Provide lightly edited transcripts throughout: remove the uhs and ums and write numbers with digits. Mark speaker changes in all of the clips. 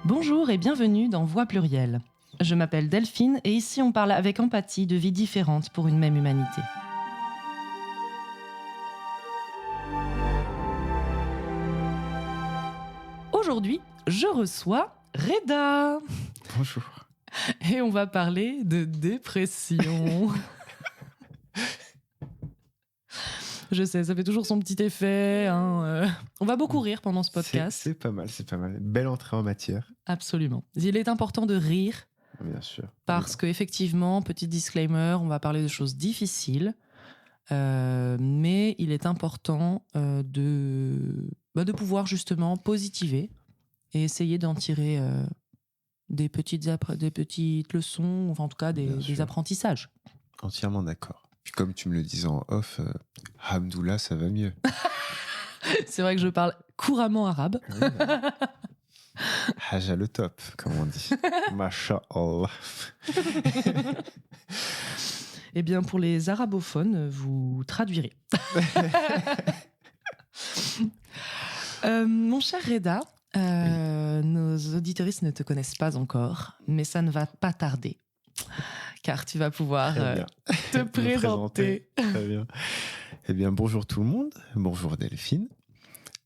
Speaker 1: Bonjour et bienvenue dans Voix plurielle. Je m'appelle Delphine et ici on parle avec empathie de vies différentes pour une même humanité. Aujourd'hui, je reçois Reda.
Speaker 2: Bonjour.
Speaker 1: Et on va parler de dépression. Je sais, ça fait toujours son petit effet. On va beaucoup rire pendant ce podcast.
Speaker 2: C'est pas mal. Belle entrée en matière.
Speaker 1: Absolument. Il est important de rire.
Speaker 2: Bien sûr.
Speaker 1: Parce qu'effectivement, petit disclaimer, on va parler de choses difficiles. Mais il est important de pouvoir justement positiver et essayer d'en tirer des petites leçons, enfin en tout cas des apprentissages.
Speaker 2: Entièrement d'accord. Puis comme tu me le disais en off, Hamdoullah, ça va mieux.
Speaker 1: C'est vrai que je parle couramment arabe.
Speaker 2: Oui, Haja le top, comme on dit. Masha'Allah.
Speaker 1: Eh bien, pour les arabophones, vous traduirez. Mon cher Reda, nos auditeuristes ne te connaissent pas encore, mais ça ne va pas tarder, car tu vas pouvoir te présenter.
Speaker 2: Très bien. Eh bien, bonjour tout le monde. Bonjour Delphine.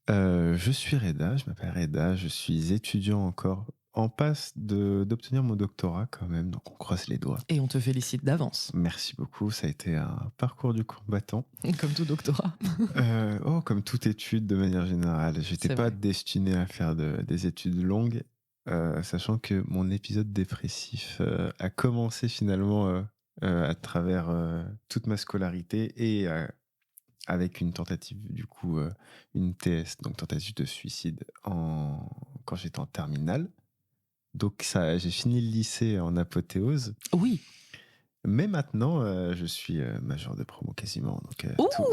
Speaker 2: Je suis Reda, je m'appelle Reda, je suis étudiant encore en passe d'obtenir mon doctorat quand même, donc on croise les doigts.
Speaker 1: Et on te félicite d'avance.
Speaker 2: Merci beaucoup, ça a été un parcours du combattant.
Speaker 1: Comme tout doctorat.
Speaker 2: Comme toute étude de manière générale. J'étais pas destiné à faire des études longues, sachant que mon épisode dépressif a commencé finalement à travers toute ma scolarité et avec une tentative, du coup, une TS, donc tentative de suicide quand j'étais en terminale. Donc j'ai fini le lycée en apothéose.
Speaker 1: Oui.
Speaker 2: Mais maintenant, je suis major de promo quasiment. Donc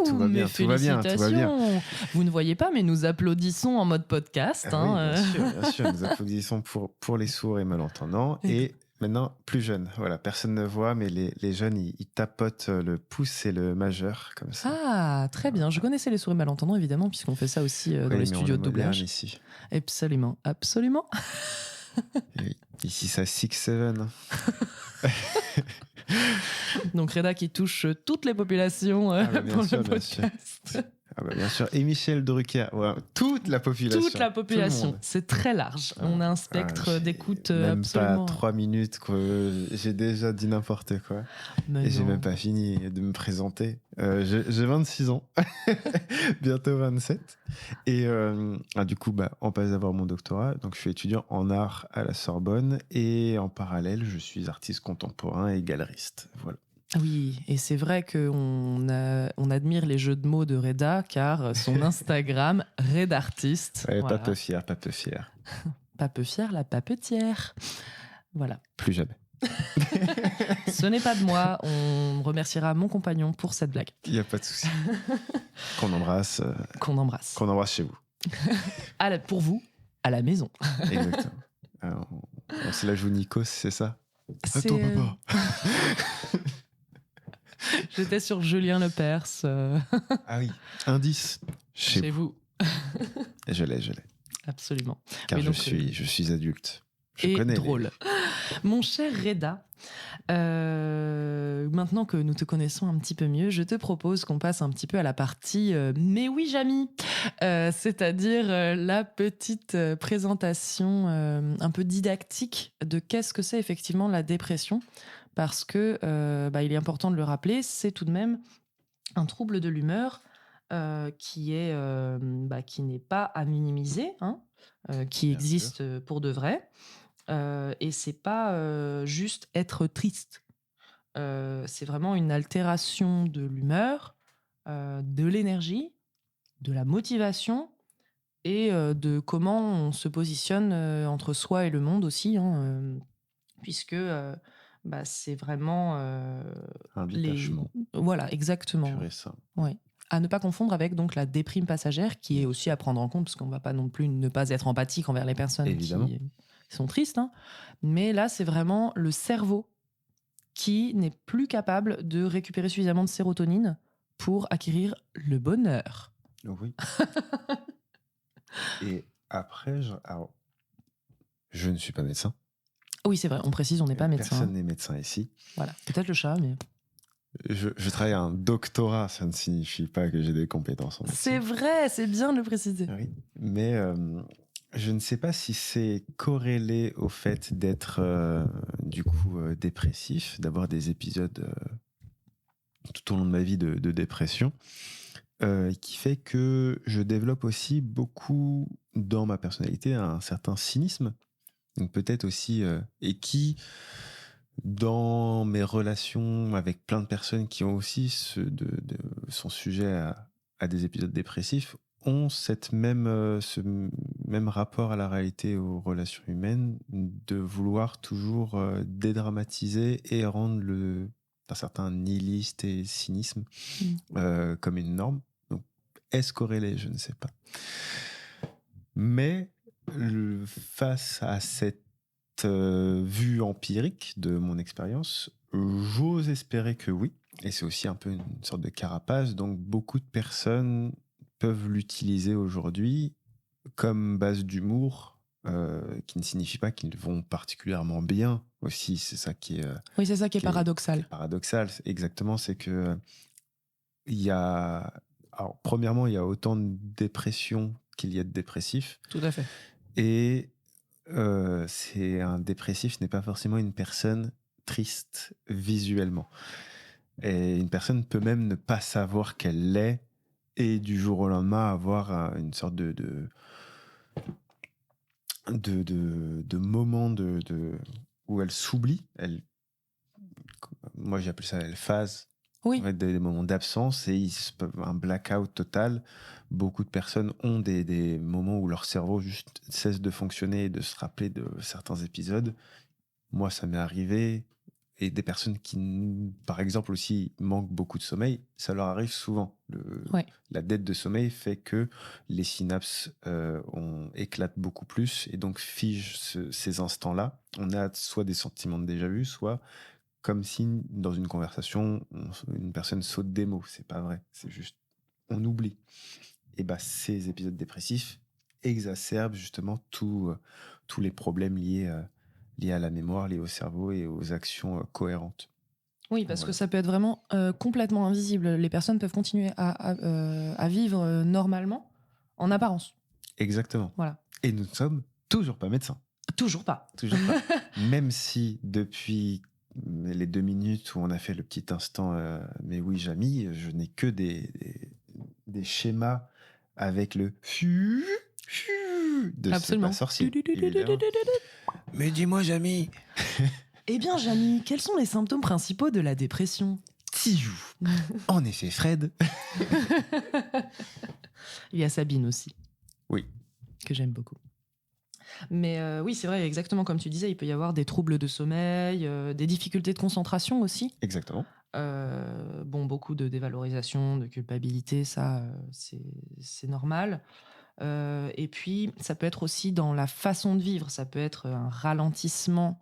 Speaker 1: tout va bien, tout va bien. Vous ne voyez pas, mais nous applaudissons en mode podcast.
Speaker 2: Bien sûr, nous applaudissons pour les sourds et malentendants. Et maintenant, plus jeunes. Voilà, personne ne voit, mais les jeunes, ils tapotent le pouce et le majeur, comme ça.
Speaker 1: Ah, très bien. Je connaissais les sourds et malentendants, évidemment, puisqu'on fait ça aussi dans les studios de doublage.
Speaker 2: Ici.
Speaker 1: Absolument.
Speaker 2: Oui. Ici, ça 6-7.
Speaker 1: Donc Reda qui touche toutes les populations pour le podcast.
Speaker 2: Bien sûr. Et Michel Drucker. Ouais, toute la population.
Speaker 1: Toute la population. C'est très large. On a un spectre d'écoute
Speaker 2: même
Speaker 1: absolument...
Speaker 2: Même pas 3 minutes. J'ai déjà dit n'importe quoi.
Speaker 1: Mais
Speaker 2: j'ai même pas fini de me présenter. J'ai 26 ans. Bientôt 27. Et du coup, on passe d'avoir mon doctorat. Donc, je suis étudiant en art à la Sorbonne. Et en parallèle, je suis artiste contemporain et galeriste. Voilà.
Speaker 1: Oui, et c'est vrai qu'on admire les jeux de mots de Reda, car son Instagram, Redartiste.
Speaker 2: Ouais,
Speaker 1: voilà.
Speaker 2: Pas peu fier.
Speaker 1: Pas peu fier, la papetière. Voilà.
Speaker 2: Plus jamais.
Speaker 1: Ce n'est pas de moi, on remerciera mon compagnon pour cette blague.
Speaker 2: Il n'y a pas de souci. Qu'on embrasse.
Speaker 1: Qu'on embrasse.
Speaker 2: Qu'on embrasse chez vous.
Speaker 1: Pour vous, à la maison.
Speaker 2: Exactement. On se la joue Nikos, c'est ça?
Speaker 1: Attends,
Speaker 2: papa.
Speaker 1: J'étais sur Julien Lepers.
Speaker 2: Ah oui, indice.
Speaker 1: Chez vous.
Speaker 2: Je l'ai.
Speaker 1: Absolument.
Speaker 2: Car je suis adulte. Je
Speaker 1: et
Speaker 2: connais
Speaker 1: drôle. Mon cher Reda, maintenant que nous te connaissons un petit peu mieux, je te propose qu'on passe un petit peu à la partie mais oui, Jamy, c'est-à-dire la petite présentation un peu didactique de qu'est-ce que c'est effectivement la dépression, parce que il est important de le rappeler, c'est tout de même un trouble de l'humeur qui n'est pas à minimiser, qui
Speaker 2: Bien
Speaker 1: existe
Speaker 2: sûr.
Speaker 1: pour de vrai. Et c'est pas juste être triste. C'est vraiment une altération de l'humeur, de l'énergie, de la motivation et de comment on se positionne entre soi et le monde aussi, puisque c'est vraiment
Speaker 2: un détachement.
Speaker 1: Voilà, exactement.
Speaker 2: Pur et simple.
Speaker 1: Ouais. À ne pas confondre avec donc la déprime passagère, qui est aussi à prendre en compte, parce qu'on ne va pas non plus ne pas être empathique envers les personnes qui sont tristes. Mais là, c'est vraiment le cerveau qui n'est plus capable de récupérer suffisamment de sérotonine pour acquérir le bonheur.
Speaker 2: Oui. Et après, Je ne suis pas médecin.
Speaker 1: Oui, c'est vrai, on précise, on n'est pas médecin.
Speaker 2: Personne n'est médecin ici.
Speaker 1: Voilà, peut-être le chat, mais...
Speaker 2: Je travaille à un doctorat, ça ne signifie pas que j'ai des compétences en médecine.
Speaker 1: C'est vrai, c'est bien de le préciser.
Speaker 2: Oui, mais je ne sais pas si c'est corrélé au fait d'être du coup dépressif, d'avoir des épisodes tout au long de ma vie de dépression, qui fait que je développe aussi beaucoup dans ma personnalité un certain cynisme, donc peut-être aussi, et qui, dans mes relations avec plein de personnes qui ont aussi sont sujets à des épisodes dépressifs, ont ce même rapport à la réalité, aux relations humaines, de vouloir toujours dédramatiser et rendre un certain nihilisme et cynisme comme une norme. Donc, est-ce corrélé? Je ne sais pas. Mais face à cette vue empirique de mon expérience, j'ose espérer que oui. Et c'est aussi un peu une sorte de carapace. Donc, beaucoup de personnes peuvent l'utiliser aujourd'hui comme base d'humour, qui ne signifie pas qu'ils vont particulièrement bien aussi. C'est ça qui est...
Speaker 1: oui, c'est ça qui est paradoxal.
Speaker 2: Paradoxal, exactement. C'est que il y a... Alors, premièrement, il y a autant de dépression qu'il y a de dépressifs.
Speaker 1: Tout à fait.
Speaker 2: Et c'est un dépressif n'est pas forcément une personne triste visuellement. Et une personne peut même ne pas savoir qu'elle l'est et du jour au lendemain avoir une sorte de moment où elle s'oublie. Moi, j'appelle ça elle phase.
Speaker 1: Oui.
Speaker 2: En fait, des moments d'absence et un blackout total. Beaucoup de personnes ont des moments où leur cerveau juste cesse de fonctionner et de se rappeler de certains épisodes. Moi, ça m'est arrivé. Et des personnes qui, par exemple, aussi manquent beaucoup de sommeil, ça leur arrive souvent. La dette de sommeil fait que les synapses éclatent beaucoup plus et donc figent ces instants-là. On a soit des sentiments de déjà-vu, soit comme si, dans une conversation, une personne saute des mots. C'est pas vrai. C'est juste, on oublie. Et ces épisodes dépressifs exacerbent justement tous les problèmes liés à la mémoire, liés au cerveau et aux actions cohérentes.
Speaker 1: Oui, parce que ça peut être vraiment complètement invisible. Les personnes peuvent continuer à vivre normalement, en apparence.
Speaker 2: Exactement.
Speaker 1: Voilà.
Speaker 2: Et nous ne sommes toujours pas médecins.
Speaker 1: Toujours pas.
Speaker 2: Toujours pas. Même si, depuis les 2 minutes où on a fait le petit instant mais oui, Jamy, je n'ai que des schémas avec le de
Speaker 1: Absolument.
Speaker 2: ce pas sorcier. Mais dis-moi, Jamy.
Speaker 1: Eh bien, Jamy, quels sont les symptômes principaux de la dépression?
Speaker 2: Tijou. En effet, Fred.
Speaker 1: Il y a Sabine aussi.
Speaker 2: Oui.
Speaker 1: Que j'aime beaucoup. Mais oui, c'est vrai, exactement comme tu disais, il peut y avoir des troubles de sommeil, des difficultés de concentration aussi.
Speaker 2: Exactement.
Speaker 1: Beaucoup de dévalorisation, de culpabilité, ça, c'est normal. Et puis, ça peut être aussi dans la façon de vivre. Ça peut être un ralentissement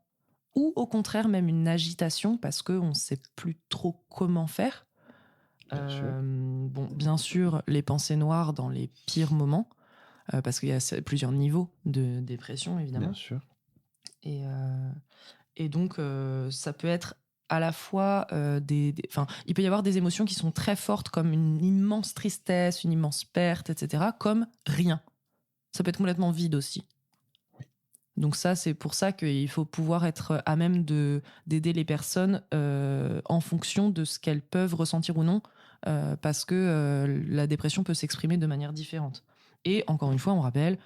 Speaker 1: ou au contraire même une agitation parce qu'on ne sait plus trop comment faire. Bien sûr, les pensées noires dans les pires moments, parce qu'il y a plusieurs niveaux de dépression, évidemment.
Speaker 2: Bien sûr.
Speaker 1: Et donc, ça peut être à la fois il peut y avoir des émotions qui sont très fortes, comme une immense tristesse, une immense perte, etc., comme rien. Ça peut être complètement vide aussi.
Speaker 2: Oui.
Speaker 1: Donc ça, c'est pour ça qu'il faut pouvoir être à même d'aider les personnes en fonction de ce qu'elles peuvent ressentir ou non, parce que la dépression peut s'exprimer de manière différente. Et encore une fois, on rappelle,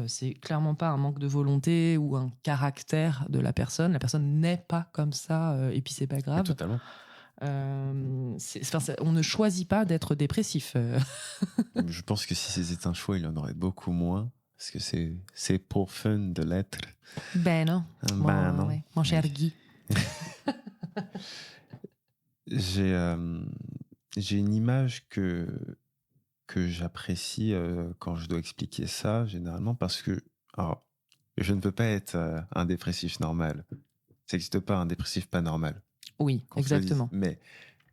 Speaker 1: c'est clairement pas un manque de volonté ou un caractère de la personne. La personne n'est pas comme ça, et puis c'est pas grave.
Speaker 2: Mais totalement.
Speaker 1: On ne choisit pas d'être dépressif.
Speaker 2: Je pense que si c'était un choix, il y en aurait beaucoup moins. Parce que c'est pour fun de l'être.
Speaker 1: Ben non.
Speaker 2: Non.
Speaker 1: Ouais. Mon cher Guy.
Speaker 2: J'ai une image que j'apprécie quand je dois expliquer ça, généralement, parce que je ne peux pas être un dépressif normal. Ça n'existe pas un dépressif pas normal.
Speaker 1: Oui, exactement.
Speaker 2: Mais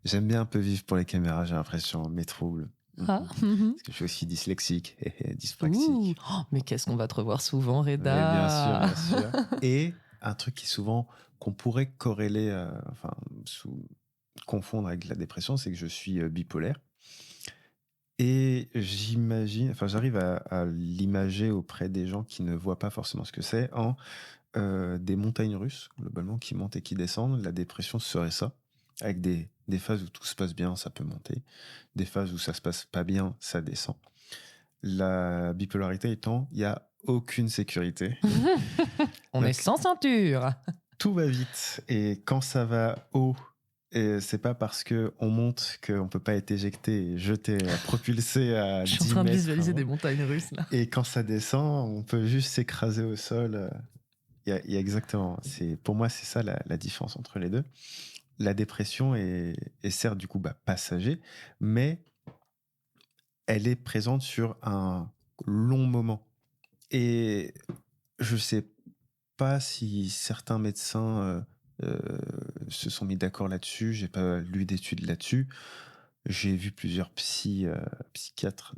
Speaker 2: j'aime bien un peu vivre pour les caméras, j'ai l'impression, mes troubles.
Speaker 1: Ah.
Speaker 2: Parce que je suis aussi dyslexique et dyspraxique.
Speaker 1: Mais qu'est-ce qu'on va te revoir souvent, Reda?
Speaker 2: Bien sûr. Et un truc qu'on pourrait corréler, confondre avec la dépression, c'est que je suis bipolaire. Et j'arrive à l'imager auprès des gens qui ne voient pas forcément ce que c'est en des montagnes russes, globalement, qui montent et qui descendent. La dépression serait ça, avec des phases où tout se passe bien, ça peut monter. Des phases où ça se passe pas bien, ça descend. La bipolarité étant, il n'y a aucune sécurité.
Speaker 1: On est sans ceinture.
Speaker 2: Tout va vite. Et quand ça va haut, et c'est pas parce qu'on monte qu'on peut pas être éjecté, jeté, propulsé à 10 mètres.
Speaker 1: Je suis en train de visualiser des montagnes russes, là.
Speaker 2: Et quand ça descend, on peut juste s'écraser au sol. Il y a exactement. Pour moi, c'est ça la différence entre les deux. La dépression est certes, du coup, passager, mais elle est présente sur un long moment. Et je sais pas si certains médecins se sont mis d'accord là-dessus. J'ai pas lu d'études là-dessus. J'ai vu plusieurs psychiatres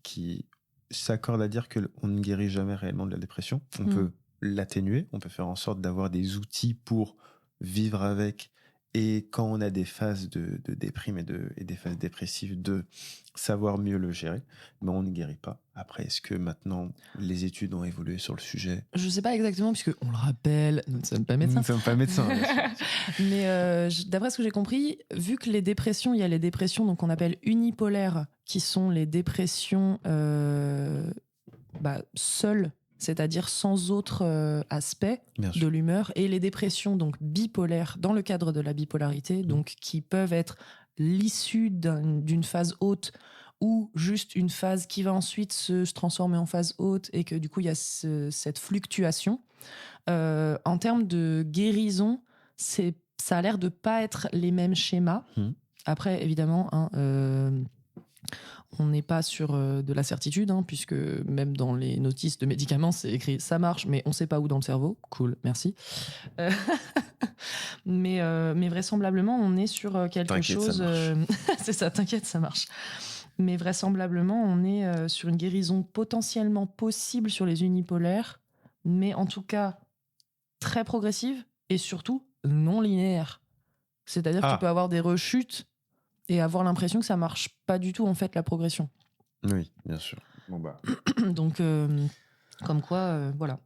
Speaker 2: qui s'accordent à dire qu'on ne guérit jamais réellement de la dépression. On peut l'atténuer, on peut faire en sorte d'avoir des outils pour vivre avec, et quand on a des phases de déprime et des phases dépressives, de savoir mieux le gérer, mais on ne guérit pas. Après, est-ce que maintenant les études ont évolué sur le sujet?
Speaker 1: Je ne sais pas exactement, puisque on le rappelle, nous ne sommes pas médecins.
Speaker 2: Nous ne sommes pas médecins.
Speaker 1: Mais d'après ce que j'ai compris, vu que les dépressions, il y a les dépressions donc qu'on appelle unipolaires, qui sont les dépressions seules, c'est-à-dire sans autre aspect de l'humeur, et les dépressions donc bipolaires dans le cadre de la bipolarité, donc qui peuvent être l'issue d'une phase haute ou juste une phase qui va ensuite se transformer en phase haute, et que du coup il y a cette fluctuation. En termes de guérison, ça a l'air de pas être les mêmes schémas. Après, évidemment, on n'est pas sur de la certitude, puisque même dans les notices de médicaments, c'est écrit « ça marche, mais on ne sait pas où dans le cerveau ». Cool, merci. Mais vraisemblablement, on est sur quelque chose... c'est ça, t'inquiète, ça marche. Mais vraisemblablement, on est sur une guérison potentiellement possible sur les unipolaires, mais en tout cas très progressive et surtout non linéaire. C'est-à-dire que tu peux avoir des rechutes et avoir l'impression que ça marche pas du tout, en fait, la progression.
Speaker 2: Oui, bien sûr.
Speaker 1: Donc, comme quoi, voilà.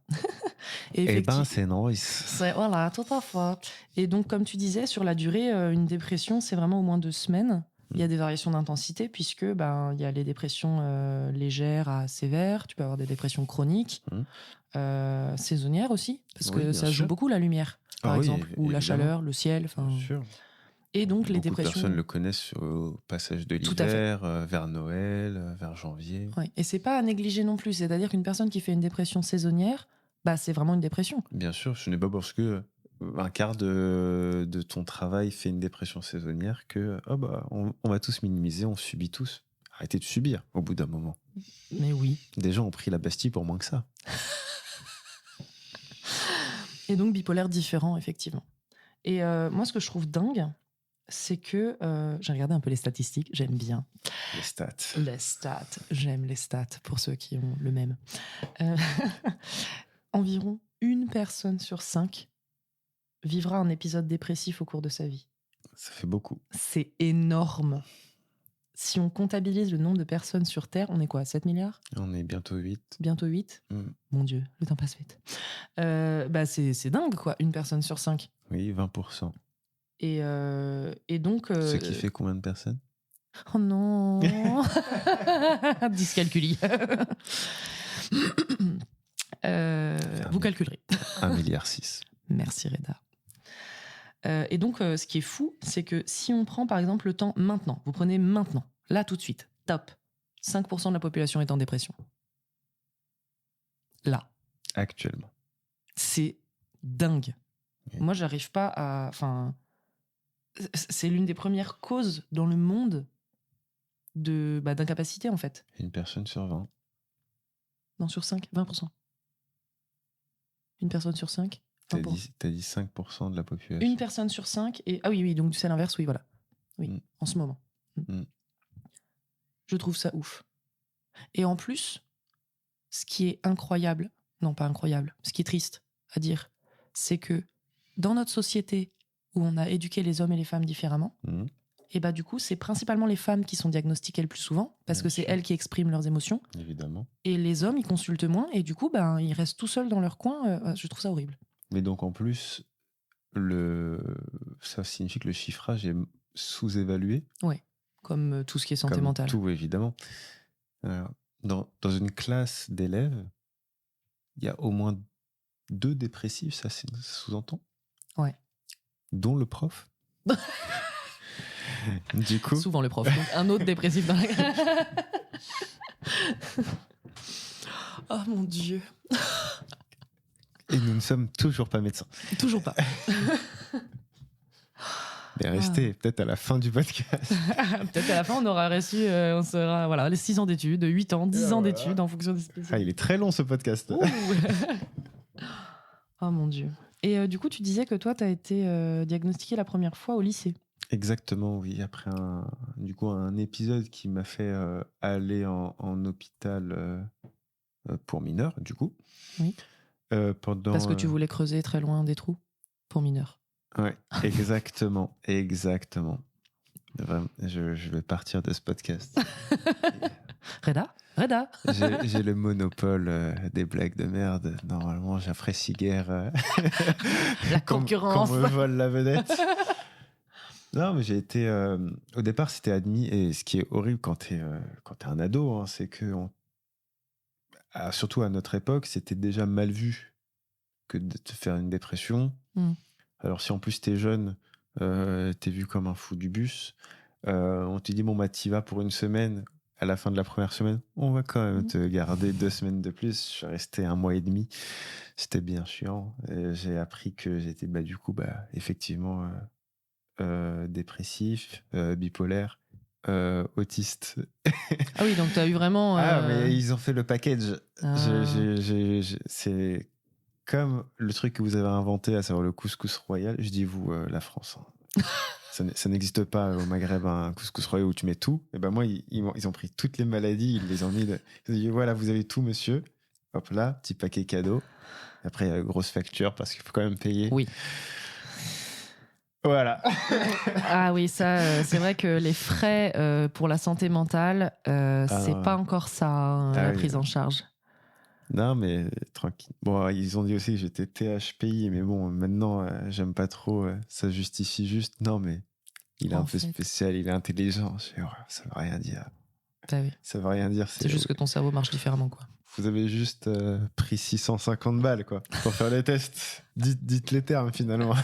Speaker 2: Et c'est nice.
Speaker 1: Voilà, tout à fait. Et donc, comme tu disais, sur la durée, une dépression, c'est vraiment au moins 2 semaines. Il y a des variations d'intensité, puisque il y a les dépressions légères à sévères, tu peux avoir des dépressions chroniques, saisonnières aussi, parce que ça joue beaucoup la lumière, par exemple, ou la chaleur, le ciel. Bien sûr. Et donc les dépressions.
Speaker 2: Beaucoup de personnes le connaissent au passage de l'hiver, vers Noël, vers janvier.
Speaker 1: Ouais. Et c'est pas à négliger non plus. C'est-à-dire qu'une personne qui fait une dépression saisonnière, c'est vraiment une dépression.
Speaker 2: Bien sûr, ce n'est pas parce que un quart de ton travail fait une dépression saisonnière que on va tous minimiser, on subit tous. Arrêtez de subir au bout d'un moment.
Speaker 1: Mais oui.
Speaker 2: Des gens ont pris la Bastille pour moins que ça.
Speaker 1: Et donc bipolaire différent, effectivement. Et moi, ce que je trouve dingue, c'est que j'ai regardé un peu les statistiques, j'aime bien.
Speaker 2: Les stats,
Speaker 1: j'aime les stats pour ceux qui ont le même. Environ 1 personne sur 5 vivra un épisode dépressif au cours de sa vie.
Speaker 2: Ça fait beaucoup.
Speaker 1: C'est énorme. Si on comptabilise le nombre de personnes sur Terre, on est quoi, 7 milliards ? On
Speaker 2: est bientôt 8.
Speaker 1: Bientôt 8 ? Mon Dieu, le temps passe vite. C'est dingue, quoi, 1 personne sur 5.
Speaker 2: Oui, 20%.
Speaker 1: Et donc...
Speaker 2: Ce qui fait combien de personnes ?
Speaker 1: Oh non. Dyscalculie. Vous calculerez.
Speaker 2: 1,6 milliard.
Speaker 1: Merci Reda. Et donc, ce qui est fou, c'est que si on prend par exemple le temps maintenant, vous prenez maintenant, là tout de suite, top, 5% de la population est en dépression. Là.
Speaker 2: Actuellement.
Speaker 1: C'est dingue. Oui. Moi, j'arrive pas à... c'est l'une des premières causes dans le monde d'incapacité, en fait.
Speaker 2: 1 personne sur 20.
Speaker 1: Non, sur 5, 20%. 1 personne sur 5.
Speaker 2: T'as dit 5% de la population.
Speaker 1: 1 personne sur 5. Et... Ah oui, donc c'est l'inverse, oui, voilà. Oui, en ce moment. Je trouve ça ouf. Et en plus, ce qui est incroyable, non pas incroyable, ce qui est triste à dire, c'est que dans notre société où on a éduqué les hommes et les femmes différemment, et bah du coup, c'est principalement les femmes qui sont diagnostiquées le plus souvent, parce que c'est elles qui expriment leurs émotions.
Speaker 2: Évidemment.
Speaker 1: Et les hommes, ils consultent moins, et du coup, ben, ils restent tout seuls dans leur coin. Je trouve ça horrible.
Speaker 2: Mais donc, en plus, ça signifie que le chiffrage est sous-évalué.
Speaker 1: Ouais, comme tout ce qui est santé mentale.
Speaker 2: Tout, évidemment. Dans une classe d'élèves, il y a au moins 2 dépressifs, ça sous-entend.
Speaker 1: Ouais.
Speaker 2: Dont le prof. Du coup.
Speaker 1: Souvent le prof. Donc un autre dépressif dans la classe. Oh mon Dieu.
Speaker 2: Et nous ne sommes toujours pas médecins.
Speaker 1: Toujours pas.
Speaker 2: Mais restez peut-être à la fin du podcast.
Speaker 1: Peut-être à la fin, on aura reçu, on sera, voilà, les 6 ans d'études, 8 ans, 10 ans d'études en fonction des spécialités.
Speaker 2: Il est très long ce podcast.
Speaker 1: Oh mon Dieu. Et du coup, tu disais que toi, tu as été diagnostiqué la première fois au lycée.
Speaker 2: Exactement, oui. Après un épisode qui m'a fait aller en hôpital pour mineurs, du coup.
Speaker 1: Oui. Parce que tu voulais creuser très loin des trous pour mineurs.
Speaker 2: Ouais, exactement. Vraiment, je vais partir de ce podcast.
Speaker 1: Reda.
Speaker 2: J'ai le monopole des blagues de merde. Normalement, j'apprécie guère
Speaker 1: la concurrence.
Speaker 2: Qu'on me vole la vedette. Non, mais j'ai été... au départ, c'était admis. Et ce qui est horrible quand t'es un ado, hein, c'est que... surtout à notre époque, c'était déjà mal vu que de te faire une dépression. Alors, si en plus t'es jeune, t'es vu comme un fou du bus, on te dit, bon, bah, t'y vas pour une semaine. À la fin de la première semaine, on va quand même te garder 2 semaines de plus. Je suis resté 1 mois et demi. C'était bien chiant. Et j'ai appris que j'étais, du coup, effectivement, dépressif, bipolaire, autiste.
Speaker 1: Ah oui, donc t'as eu vraiment...
Speaker 2: Ah, mais ils ont fait le package. C'est comme le truc que vous avez inventé, à savoir le couscous royal. Je dis vous, la France. Ça n'existe pas au Maghreb, un couscous royal où tu mets tout. Et ben moi, ils ont pris toutes les maladies, ils les ont mis. Ils ont dit, voilà, vous avez tout, monsieur. Hop là, petit paquet cadeau. Après, grosse facture parce qu'il faut quand même payer.
Speaker 1: Oui.
Speaker 2: Voilà.
Speaker 1: Ah oui, ça, c'est vrai que les frais pour la santé mentale, c'est pas encore ça, la prise en charge.
Speaker 2: Non, mais tranquille. Bon, ils ont dit aussi que j'étais THPI, mais bon, maintenant, j'aime pas trop. Ça justifie juste. Non, mais il est un peu spécial, il est intelligent. Ça veut rien dire.
Speaker 1: Oui.
Speaker 2: Ça veut rien dire.
Speaker 1: C'est juste que ton cerveau marche différemment, quoi.
Speaker 2: Vous avez juste pris 650 balles, quoi, pour faire les tests. Dites les termes, finalement.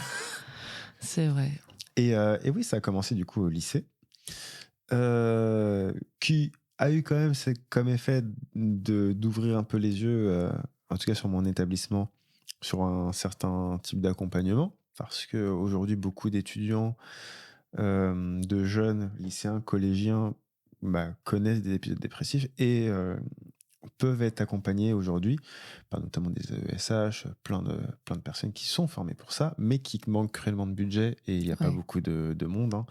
Speaker 1: C'est vrai.
Speaker 2: Et oui, ça a commencé, du coup, au lycée. Qui a eu quand même comme effet d'ouvrir un peu les yeux, en tout cas sur mon établissement, sur un certain type d'accompagnement, parce qu'aujourd'hui, beaucoup d'étudiants, de jeunes lycéens, collégiens, connaissent des épisodes dépressifs et peuvent être accompagnés aujourd'hui par notamment des ESH, plein de personnes qui sont formées pour ça, mais qui manquent cruellement de budget et il n'y a pas beaucoup de monde, hein.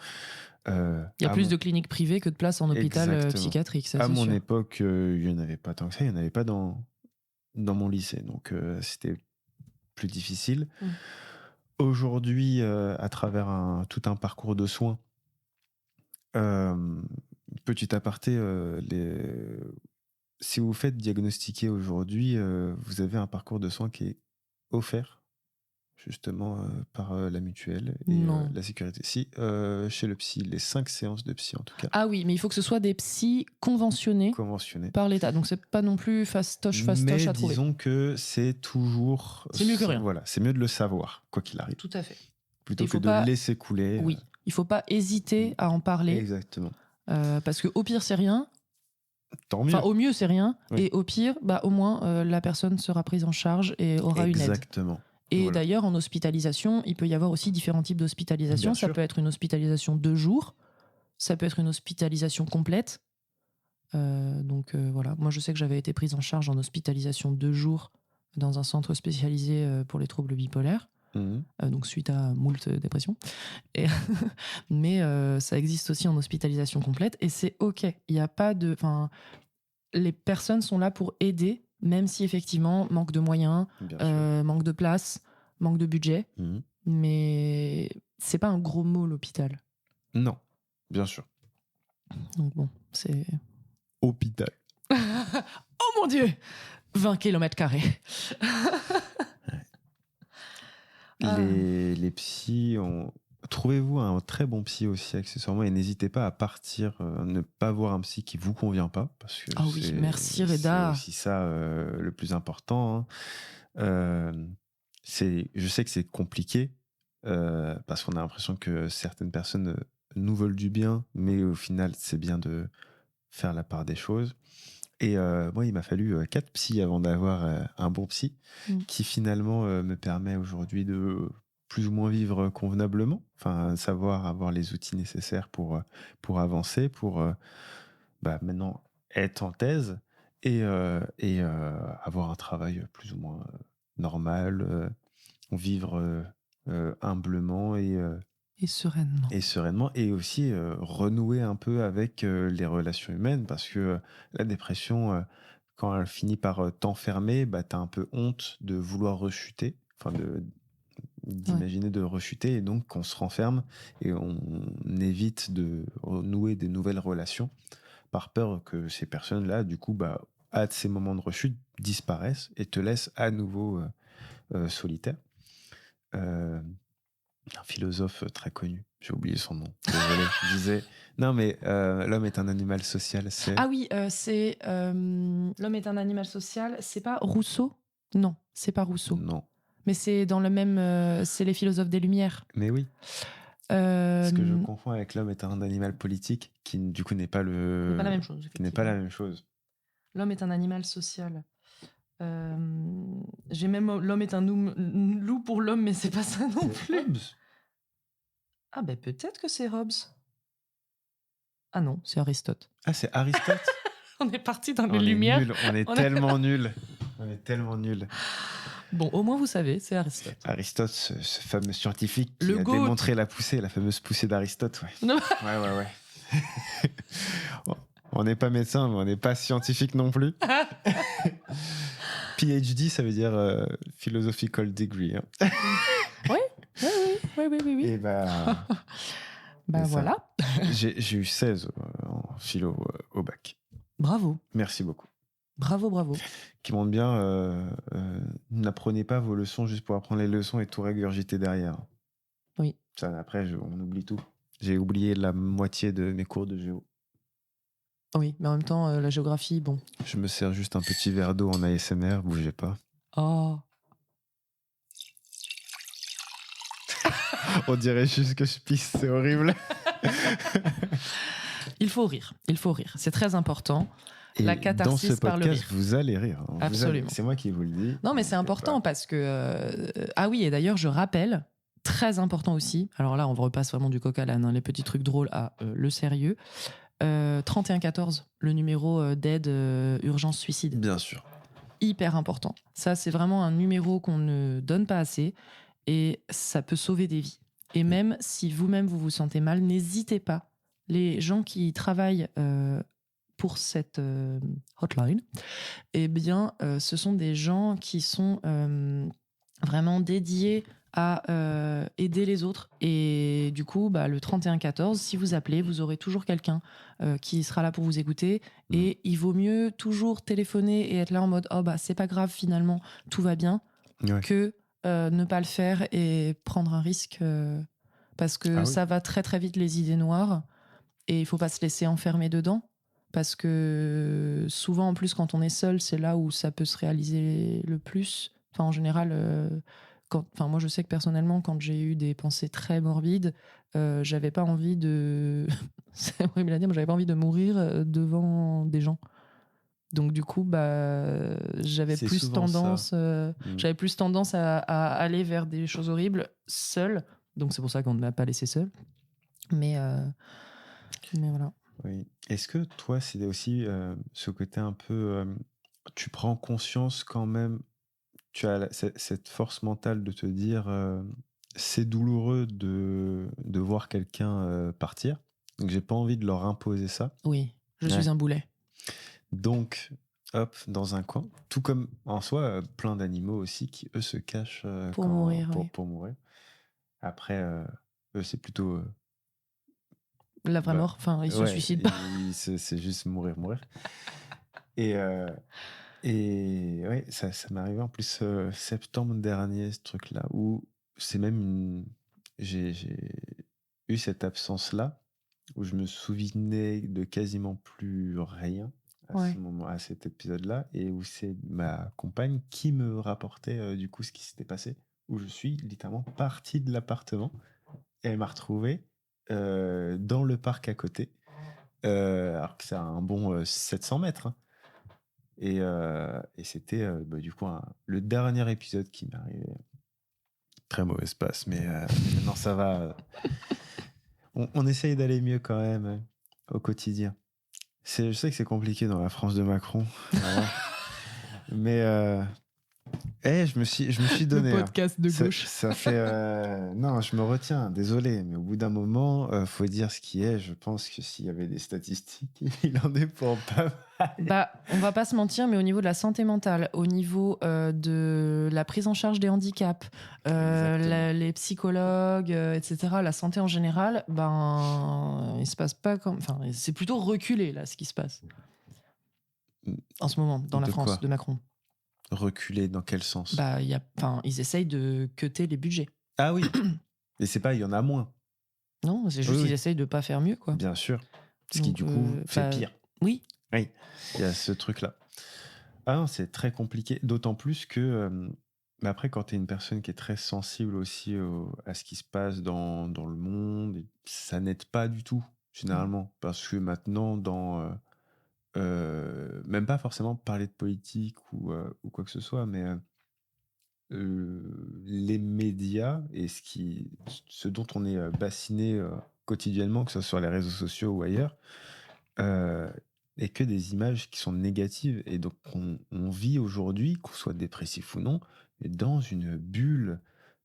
Speaker 1: Il y a plus de cliniques privées que de places en hôpital psychiatrique, ça,
Speaker 2: à
Speaker 1: c'est
Speaker 2: mon
Speaker 1: sûr.
Speaker 2: époque, il n'y en avait pas tant que ça, il n'y en avait pas dans mon lycée, donc c'était plus difficile. Aujourd'hui, à travers tout un parcours de soins, petit aparté, si vous faites diagnostiquer aujourd'hui, vous avez un parcours de soins qui est offert justement par la mutuelle et la sécurité. Si, chez le psy, les 5 séances de psy en tout cas.
Speaker 1: Ah oui, mais il faut que ce soit des psys conventionnés par l'État. Donc c'est pas non plus fastoche à trouver.
Speaker 2: Mais disons que c'est toujours...
Speaker 1: C'est mieux que rien.
Speaker 2: Voilà, c'est mieux de le savoir, quoi qu'il arrive.
Speaker 1: Tout à fait.
Speaker 2: Plutôt que de laisser couler.
Speaker 1: Oui, il faut pas hésiter à en parler.
Speaker 2: Exactement.
Speaker 1: Parce que au pire, c'est rien.
Speaker 2: Tant mieux.
Speaker 1: Enfin, au mieux, c'est rien. Oui. Et au pire, au moins, la personne sera prise en charge et aura une aide.
Speaker 2: Exactement.
Speaker 1: Et voilà. D'ailleurs, en hospitalisation, il peut y avoir aussi différents types d'hospitalisation. Ça peut être une hospitalisation 2 jours, ça peut être une hospitalisation complète. Donc voilà, moi je sais que j'avais été prise en charge en hospitalisation 2 jours dans un centre spécialisé pour les troubles bipolaires. donc suite à moult dépression. Mais ça existe aussi en hospitalisation complète, et c'est OK. Il n'y a pas de... les personnes sont là pour aider, même si effectivement, manque de moyens, manque de place, manque de budget. Mais c'est pas un gros mot, l'hôpital.
Speaker 2: Non, bien sûr.
Speaker 1: Donc bon, c'est...
Speaker 2: Hôpital.
Speaker 1: Oh mon Dieu, 20 km².
Speaker 2: Les psys ont... Trouvez-vous un très bon psy aussi, accessoirement, et n'hésitez pas à partir, ne pas voir un psy qui vous convient pas, parce que
Speaker 1: oui, merci Reda.
Speaker 2: C'est aussi ça le plus important. Je sais que c'est compliqué, parce qu'on a l'impression que certaines personnes nous veulent du bien, mais au final, c'est bien de faire la part des choses. Et moi, il m'a fallu 4 psys avant d'avoir un bon psy, qui finalement me permet aujourd'hui de plus ou moins vivre convenablement, enfin savoir avoir les outils nécessaires pour avancer, pour maintenant être en thèse et avoir un travail plus ou moins normal, vivre humblement et
Speaker 1: sereinement.
Speaker 2: Et sereinement, et aussi renouer un peu avec les relations humaines, parce que la dépression, quand elle finit par t'enfermer, t'as un peu honte de vouloir rechuter, enfin d'imaginer de rechuter, et donc on se renferme et on évite de nouer des nouvelles relations par peur que ces personnes-là, du coup, à ces moments de rechute, disparaissent et te laissent à nouveau solitaire. Un philosophe très connu, j'ai oublié son nom, désolé, je disais, non mais l'homme est un animal social, c'est...
Speaker 1: Ah oui, c'est l'homme est un animal social, c'est pas Rousseau? Non, c'est pas Rousseau.
Speaker 2: Non.
Speaker 1: Mais c'est dans le même... c'est les philosophes des Lumières.
Speaker 2: Mais oui. Ce que je confonds avec l'homme est un animal politique, qui du coup n'est pas le...
Speaker 1: Pas la même chose,
Speaker 2: qui n'est pas la même chose.
Speaker 1: L'homme est un animal social. J'ai même l'homme est un loup pour l'homme, mais c'est pas ça non plus.
Speaker 2: Hobbes.
Speaker 1: Ah ben peut-être que c'est Hobbes. Ah non, c'est Aristote.
Speaker 2: Ah, c'est Aristote.
Speaker 1: On est parti dans les Lumières.
Speaker 2: On est tellement nuls. On est tellement nuls.
Speaker 1: Bon, au moins vous savez, c'est Aristote.
Speaker 2: Aristote, ce fameux scientifique qui a démontré la fameuse poussée d'Aristote. Ouais.
Speaker 1: Non.
Speaker 2: Ouais. On n'est pas médecin, mais on n'est pas scientifique non plus. PhD, ça veut dire philosophical degree. Hein.
Speaker 1: Oui.
Speaker 2: Et
Speaker 1: voilà.
Speaker 2: J'ai eu 16 en philo au bac.
Speaker 1: Bravo.
Speaker 2: Merci beaucoup.
Speaker 1: Bravo.
Speaker 2: Qui montre bien, n'apprenez pas vos leçons juste pour apprendre les leçons et tout régurgiter derrière.
Speaker 1: Oui.
Speaker 2: Ça, après, on oublie tout. J'ai oublié la moitié de mes cours de géo.
Speaker 1: Oui, mais en même temps, la géographie, bon.
Speaker 2: Je me sers juste un petit verre d'eau en ASMR, bougez pas.
Speaker 1: Oh.
Speaker 2: On dirait juste que je pisse, c'est horrible.
Speaker 1: Il faut rire. C'est très important.
Speaker 2: Et
Speaker 1: la catharsis
Speaker 2: dans ce
Speaker 1: par le
Speaker 2: podcast,
Speaker 1: rire.
Speaker 2: vous allez rire.
Speaker 1: Absolument.
Speaker 2: C'est moi qui vous le dis.
Speaker 1: Non, mais c'est important parce que... Ah oui, et d'ailleurs, je rappelle, très important aussi, alors là, on repasse vraiment du coq à l'âne, les petits trucs drôles à le sérieux, 3114, le numéro d'aide urgence suicide.
Speaker 2: Bien sûr.
Speaker 1: Hyper important. Ça, c'est vraiment un numéro qu'on ne donne pas assez et ça peut sauver des vies. Et même si vous-même, vous vous sentez mal, n'hésitez pas. Les gens qui travaillent pour cette hotline, eh bien, ce sont des gens qui sont vraiment dédiés à aider les autres. Et du coup, le 3114, si vous appelez, vous aurez toujours quelqu'un qui sera là pour vous écouter. Et il vaut mieux toujours téléphoner et être là en mode « Oh, c'est pas grave, finalement, tout va bien que ne pas le faire et prendre un risque parce que ça va très, très vite, les idées noires. Et il faut pas se laisser enfermer dedans. Parce que souvent, en plus, quand on est seul, c'est là où ça peut se réaliser le plus. Enfin, en général, moi, je sais que personnellement, quand j'ai eu des pensées très morbides, j'avais pas envie de... c'est horrible à dire, mais j'avais pas envie de mourir devant des gens. Donc, du coup, j'avais plus tendance à aller vers des choses horribles seul. Donc, c'est pour ça qu'on ne m'a pas laissé seul. Mais voilà.
Speaker 2: Oui. Est-ce que toi, c'est aussi ce côté un peu... tu prends conscience quand même, tu as cette force mentale de te dire c'est douloureux de voir quelqu'un partir. Donc, j'ai pas envie de leur imposer ça.
Speaker 1: Oui, je suis un boulet.
Speaker 2: Donc, hop, dans un coin. Tout comme, en soi, plein d'animaux aussi qui, eux, se cachent
Speaker 1: pour mourir.
Speaker 2: Pour mourir. Après, eux, c'est plutôt...
Speaker 1: la vraie mort. Enfin, ils se suicident pas.
Speaker 2: C'est juste mourir. Et ouais, ça m'est arrivé en plus septembre dernier, ce truc-là, où c'est même j'ai eu cette absence-là, où je me souvenais de quasiment plus rien ce moment, à cet épisode-là, et où c'est ma compagne qui me rapportait du coup ce qui s'était passé, où je suis littéralement parti de l'appartement, et elle m'a retrouvé dans le parc à côté, alors que c'est un bon 700 mètres, hein. Et c'était du coup le dernier épisode qui m'est arrivé. Très mauvaise passe, mais maintenant ça va. On essaye d'aller mieux quand même au quotidien. Je sais que c'est compliqué dans la France de Macron, mais je me suis donné.
Speaker 1: Le podcast de gauche.
Speaker 2: Ça fait non, je me retiens. Désolé, mais au bout d'un moment, faut dire ce qui est. Je pense que s'il y avait des statistiques, il en est pour pas mal.
Speaker 1: Bah, on va pas se mentir, mais au niveau de la santé mentale, au niveau de la prise en charge des handicaps, les psychologues, etc., la santé en général, il se passe pas comme. Enfin, c'est plutôt reculé là, ce qui se passe en ce moment dans la France de Macron.
Speaker 2: Reculer dans quel sens?
Speaker 1: Bah, ils essayent de cutter les budgets.
Speaker 2: Ah oui. Et c'est pas, il y en a moins.
Speaker 1: Non, c'est juste qu'ils essayent de pas faire mieux, quoi.
Speaker 2: Bien sûr. Ce qui, du coup, fait pire.
Speaker 1: Oui.
Speaker 2: Oui, il y a ce truc-là. Ah non, c'est très compliqué. D'autant plus que, mais après, quand tu es une personne qui est très sensible aussi à ce qui se passe dans le monde, ça n'aide pas du tout, généralement. Parce que maintenant, même pas forcément parler de politique ou quoi que ce soit, mais les médias et ce dont on est bassiné quotidiennement, que ce soit sur les réseaux sociaux ou ailleurs, et que des images qui sont négatives. Et donc, on vit aujourd'hui, qu'on soit dépressif ou non, dans une bulle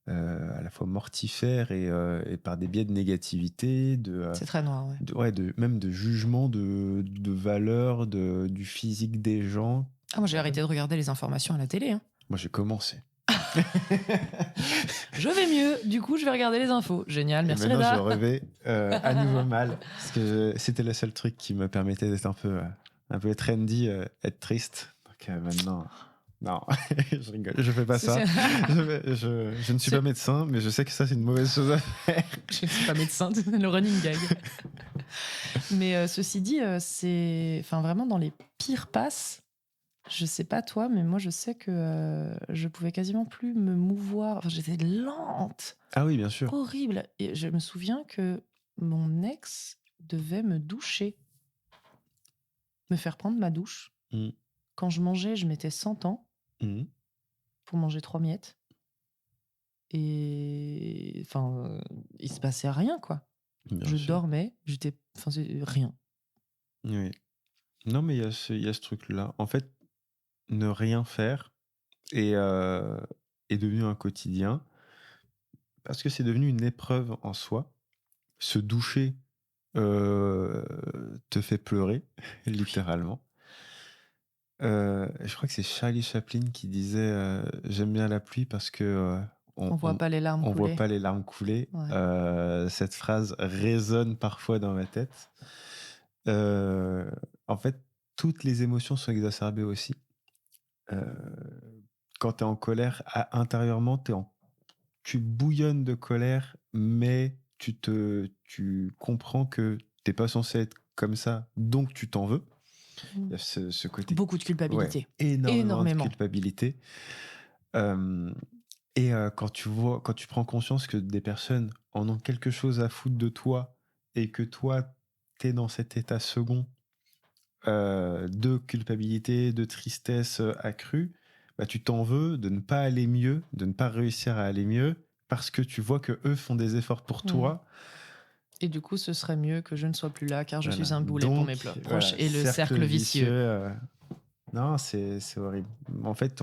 Speaker 2: à la fois mortifère et par des biais de négativité,
Speaker 1: c'est très noir, ouais.
Speaker 2: Même de jugement de valeur, du physique des gens.
Speaker 1: Ah, moi, j'ai arrêté de regarder les informations à la télé. Hein.
Speaker 2: Moi, j'ai commencé.
Speaker 1: Je vais mieux, du coup je vais regarder les infos. Génial, merci Reda.
Speaker 2: Maintenant je revais à nouveau mal, parce que c'était le seul truc qui me permettait d'être un peu trendy, être triste. Donc maintenant, non, je rigole, je fais pas ça. Je ne suis pas médecin, mais je sais que ça c'est une mauvaise chose à faire.
Speaker 1: Je ne suis pas médecin, le running gag. Mais ceci dit, c'est vraiment dans les pires passes. Je sais pas toi, mais moi je sais que je pouvais quasiment plus me mouvoir. Enfin, j'étais lente.
Speaker 2: Ah oui, bien sûr.
Speaker 1: Horrible. Et je me souviens que mon ex devait me doucher, me faire prendre ma douche. Quand je mangeais, je mettais 100 ans pour manger 3 miettes. Et il se passait rien, quoi. Je dormais, c'est rien.
Speaker 2: Oui. Non, mais il y a ce truc-là. En fait, ne rien faire est devenu un quotidien parce que c'est devenu une épreuve en soi. Se doucher te fait pleurer, littéralement. Je crois que c'est Charlie Chaplin qui disait j'aime bien la pluie parce que
Speaker 1: on voit pas les larmes couler.
Speaker 2: On voit pas les larmes couler. Ouais. Cette phrase résonne parfois dans ma tête. En fait, toutes les émotions sont exacerbées aussi. Quand tu es en colère, intérieurement, tu bouillonnes de colère, mais tu comprends que t'es pas censé être comme ça, donc tu t'en veux. Il y a ce côté...
Speaker 1: Beaucoup de culpabilité.
Speaker 2: Ouais, énormément de culpabilité. Quand tu prends conscience que des personnes en ont quelque chose à foutre de toi et que toi, t'es dans cet état second de culpabilité, de tristesse accrue, bah, tu t'en veux de ne pas aller mieux, de ne pas réussir à aller mieux, parce que tu vois que eux font des efforts pour toi.
Speaker 1: Et du coup, ce serait mieux que je ne sois plus là, car je suis un boulet pour mes proches. Et le cercle vicieux.
Speaker 2: Non, c'est horrible. En fait,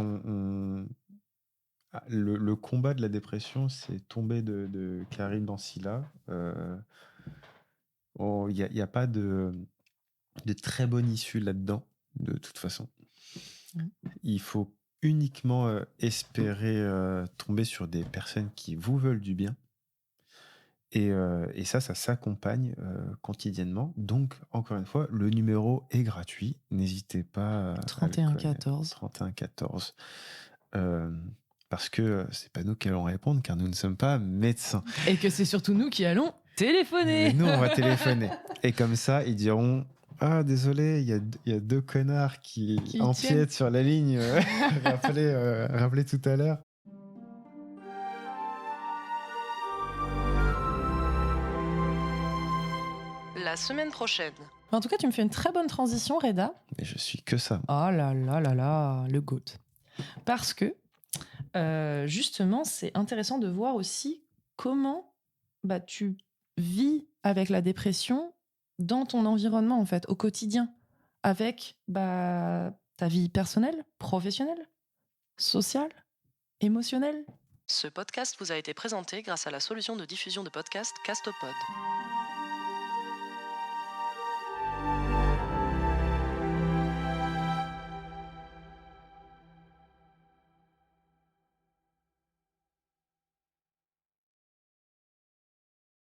Speaker 2: Le combat de la dépression, c'est tomber de Karim Ancila. Il n'y a pas de très bonne issue là-dedans, de toute façon. Il faut uniquement espérer tomber sur des personnes qui vous veulent du bien. Et ça s'accompagne quotidiennement. Donc, encore une fois, le numéro est gratuit. N'hésitez pas
Speaker 1: 3114.
Speaker 2: 3114. Parce que c'est pas nous qui allons répondre, car nous ne sommes pas médecins.
Speaker 1: Et que c'est surtout nous qui allons téléphoner.
Speaker 2: Nous, on va téléphoner. Et comme ça, ils diront... Ah, désolé, il y a 2 connards qui empiètent sur la ligne. Rappelez tout à l'heure.
Speaker 1: La semaine prochaine. En tout cas, tu me fais une très bonne transition, Reda.
Speaker 2: Mais je suis que ça.
Speaker 1: Oh là là là là, le GOAT. Parce que, justement, c'est intéressant de voir aussi comment tu vis avec la dépression dans ton environnement, en fait, au quotidien, avec ta vie personnelle, professionnelle, sociale, émotionnelle.
Speaker 3: Ce podcast vous a été présenté grâce à la solution de diffusion de podcasts Castopod.